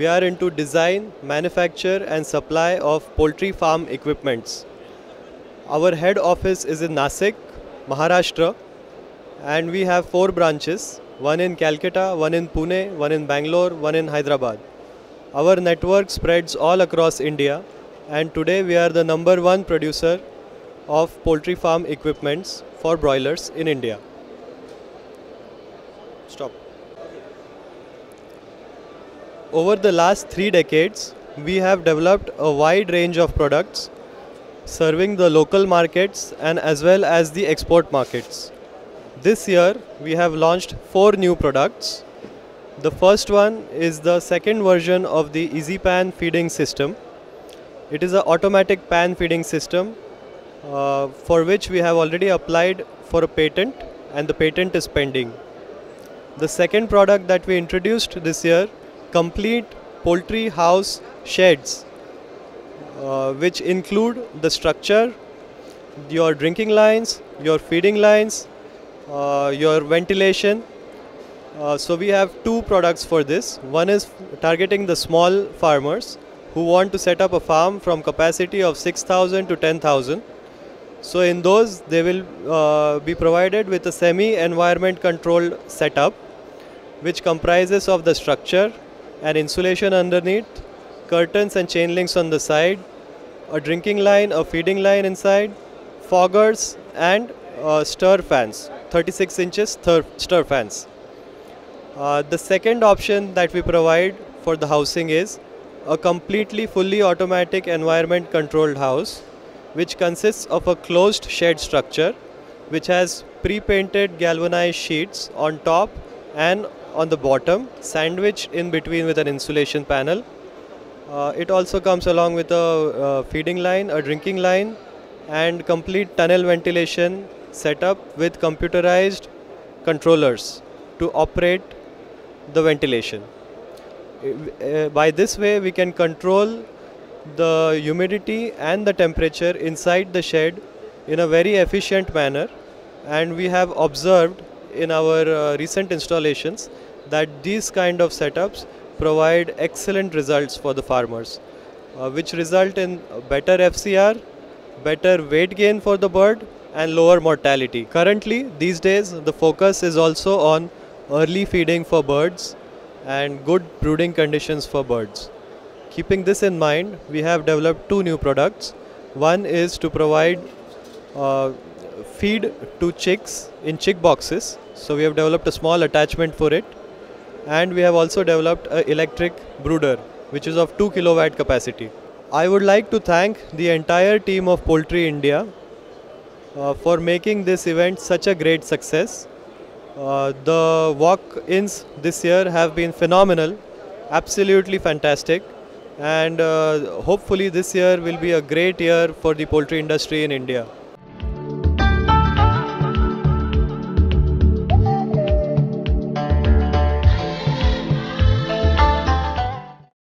We are into design, manufacture and supply of poultry farm equipments. Our head office is in Nasik, Maharashtra, and we have 4 branches, one in Calcutta, one in Pune, one in Bangalore, one in Hyderabad. Our network spreads all across India, and today we are the #1 producer of poultry farm equipments for broilers in India. Stop. Over the last 3 decades, we have developed a wide range of products serving the local markets and as well as the export markets. This year, we have launched 4 new products. The first one is the second version of the EasyPan feeding system. It is an automatic pan feeding system for which we have already applied for a patent, and the patent is pending. The second product that we introduced this year, complete poultry house sheds, which include the structure, your drinking lines, your feeding lines, your ventilation. So we have 2 products for this. One is targeting the small farmers who want to set up a farm from capacity of 6,000 to 10,000. So in those, they will be provided with a semi-environment controlled setup, which comprises of the structure and insulation underneath, curtains and chain links on the side, a drinking line, a feeding line inside, foggers and stir fans, 36 inches stir fans. The second option that we provide for the housing is a completely fully automatic environment controlled house, which consists of a closed shed structure which has pre-painted galvanized sheets on top and on the bottom, sandwiched in between with an insulation panel. It also comes along with a feeding line, a drinking line and complete tunnel ventilation setup with computerized controllers to operate the ventilation. By this way, we can control the humidity and the temperature inside the shed in a very efficient manner, and we have observed in our recent installations that these kind of setups provide excellent results for the farmers, which result in better FCR, better weight gain for the bird and lower mortality. Currently, these days, the focus is also on early feeding for birds and good brooding conditions for birds. Keeping this in mind, we have developed 2 new products. One is to provide feed to chicks in chick boxes. So we have developed a small attachment for it, and we have also developed an electric brooder which is of 2 kilowatt capacity. I would like to thank the entire team of Poultry India for making this event such a great success. The walk-ins this year have been phenomenal, absolutely fantastic, and hopefully this year will be a great year for the poultry industry in India.